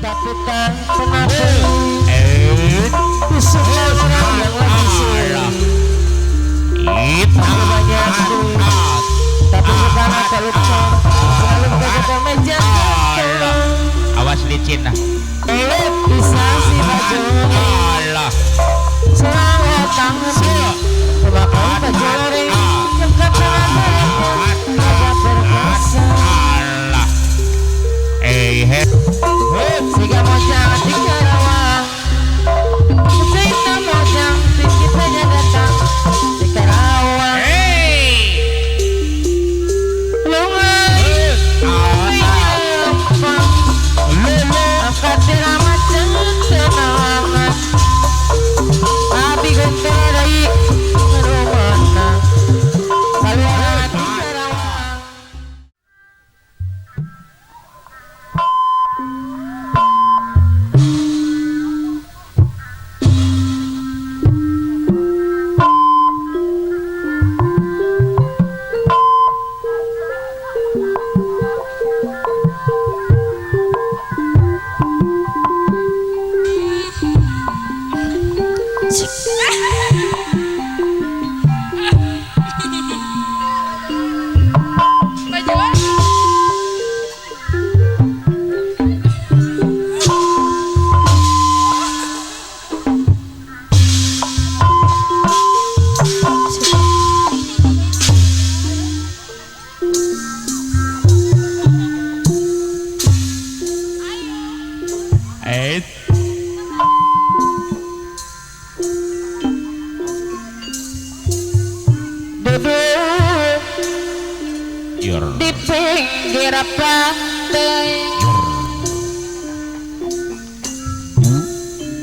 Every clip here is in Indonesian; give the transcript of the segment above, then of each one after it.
tapi tak pernah kusuknya orang yang lagi sulit. Aku banyak duit tapi bukan ada lupa. Selalu menjaga meja. Awas licin lah. Bisa si baju selalu tangan memakai baju ring yang kata-kata ada perkasa. Siga mojang tiga rawang Sina mojang kita datang tiga rawang lungai angkat dirama tenangan abi genterai rumana saluran tiga rawang. Duduk di pinggir pantai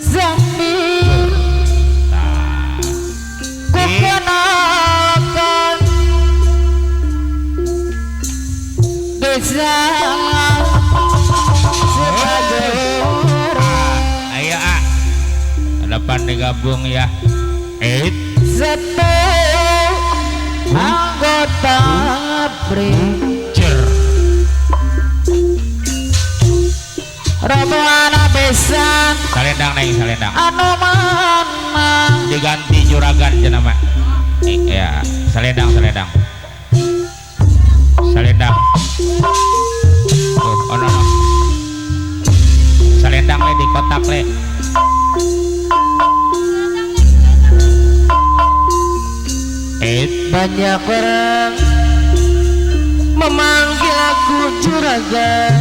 sambil kukenakan desa sebagai Ayo depan digabung ya. satu anggota Cer rombongan besan salendang neng salendang anu mana diganti juragan jenama ya salendang salendang tuh ono no salendang le di kotak le banyak orang memanggil aku juragan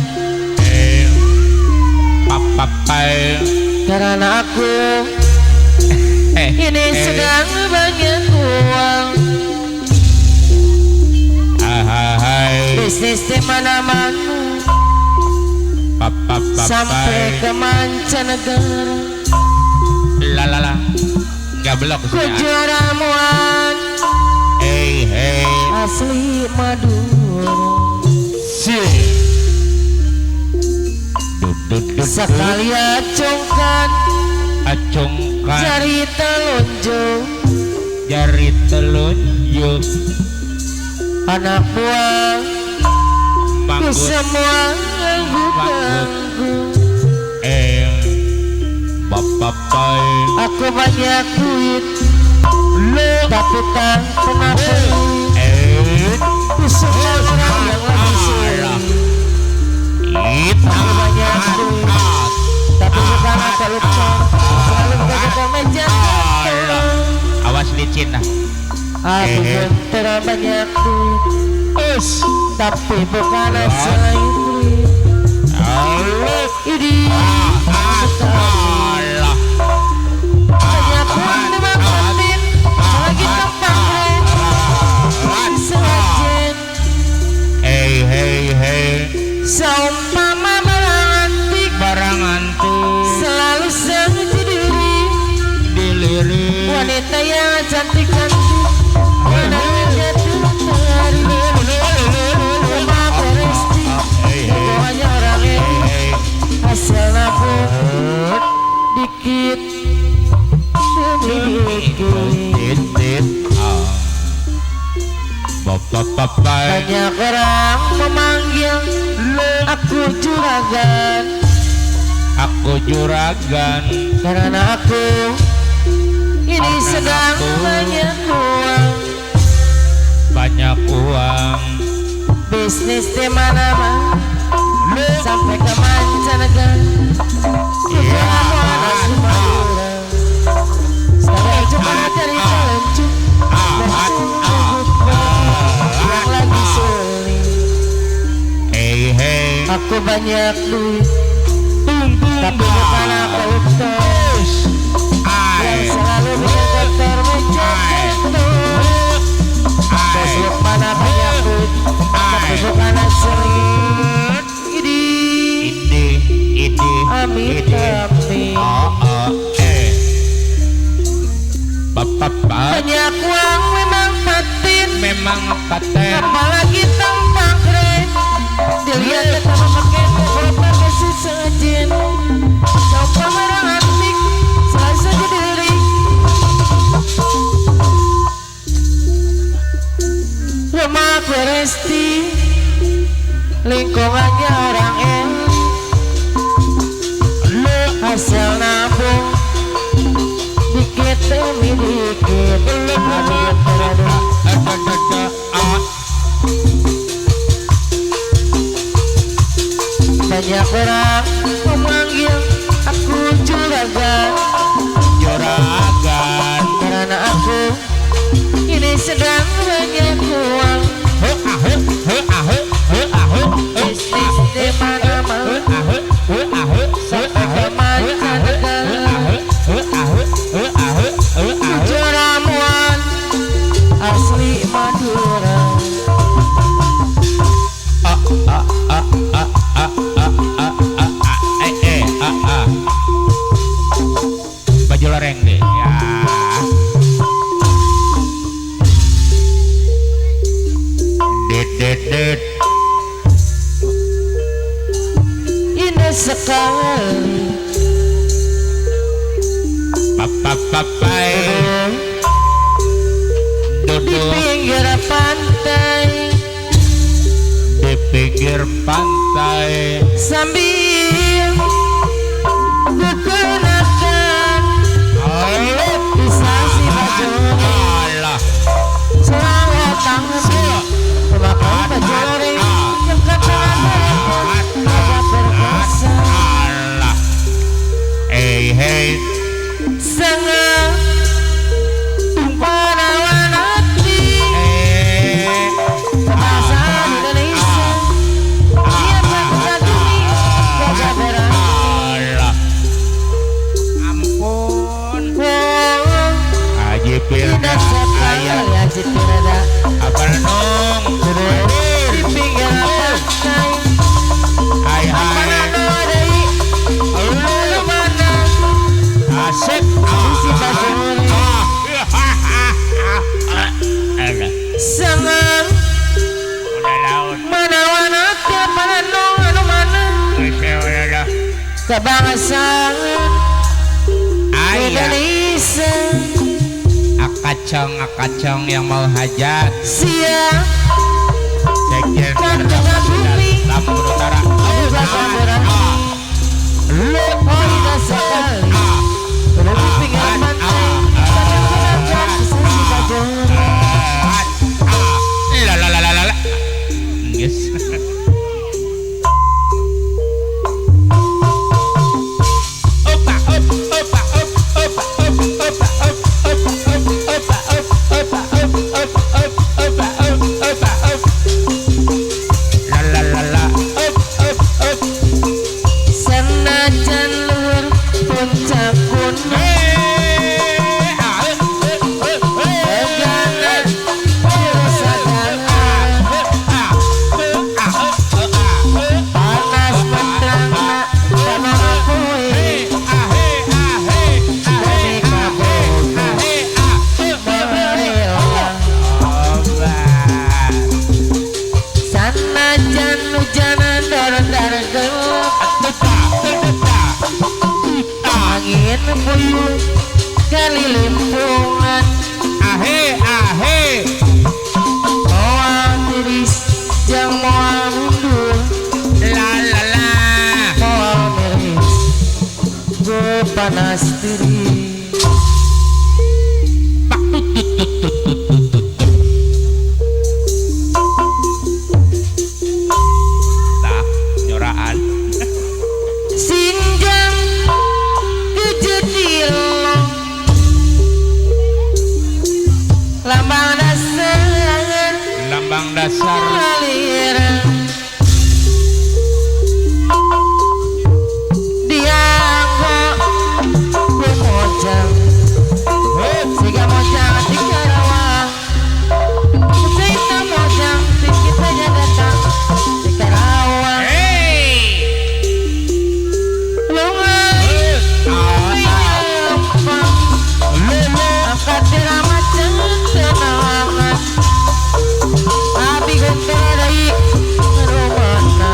papai karena aku ini sedang banyak uang bisnis di mana-mana sampai ke mancanegara lalala nggak belok ku ramuan asli Madura sekali acungkan jari telunjuk anak buah ku semua ganggu bapak aku banyak duit tapi tak pernah kusuknya orang yang lagi sulit. Aku banyak duit tapi bukan ada lupa. Selalu menjaga meja. Awas licin lah. Aku gentera banyak duit tapi bukan selain duit. Ini banyak uang dimakan lagi tempat sewajen seumpama barang antik selalu seperti diri wanita yang cantik wanita jatuh hari rumah beresti pokoknya orang ini hasil nabung dikit demi dikit banyak orang memanggil aku juragan aku juragan karena aku ini sedang banyak uang. banyak uang Bisnis di mana-mana sampai ke mancanegara. Iya. Mana semua orang sekarang cuma cari pelanjut yang lagi sulit. Hey Aku banyak duit tapi bukan aku terus yang selalu bikin kotor meja kentut. Facebook mana banyak duit tapi bukan asli. Ini Amit amit Bapak banyak uang memang patin, memang paten apalagi tanpa keren. Dilihat kita memakai kalau pakai sesajen. Coba merang antik selalu saja diri. Rumah Resti lingkungannya orang elit. Hasil nabung dikit demi dikit. Banyak orang memanggil aku juragan karena aku ini sedang banyak uang. Bisnis di mana-mana sampai ke mancanegara. Tujuh ramuan asli Madura. Baju loreng deh ya. Det Indah sekali papai di duduk pinggir pantai di pinggir pantai sambil gunakan pisasi baju selalu tangan memakai baju lori yang katakan agak perkasa. Hey Sangat menawan hati bahasa Indonesia. Siapa mengagumi gagah berani. ampun Haji Tidak Pirda sekali Haji Pirda apa nong di pinggir pantai. hai Apa nano adai lalu mana asik isi baju lori sangat udah laut menawan hati. Apa nano anu mana udah kebangsaan ayah Indonesia. akacong yang mau hajat Siap sekjen dan tengah bumi Lampung Utara Abu Bakar berani. Oh indah sekali udah di pinggir pantai sambil gunakan pisasi baju lori. la yes opa la Senajan luhur puncak gunung Tegana Yerusalem panas menterangna tanah kowe dari kabogo merela. Sanajan hujanan darah gelap panas diri Pak tut tut tut tut tut tut tut. Dah nyoraan. sinjang kejadian lambang dasar Lambang dasar aliran dianggo gue mojang siga mojang di Karawang kita mojang kita datang di Karawang lungai angkat diramat tenangan abi gomberai rumana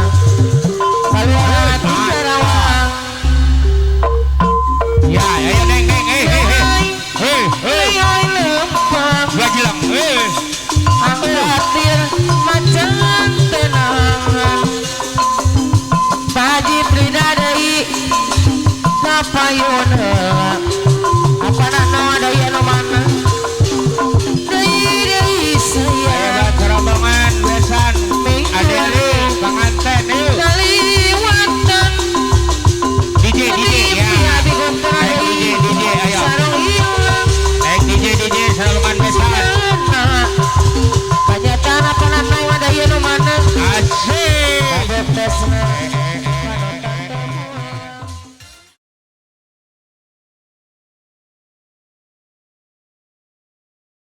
kaluar di Karawang ya neng lempang gua bilang angkatir macan tenangan Paji Pridadai kapayun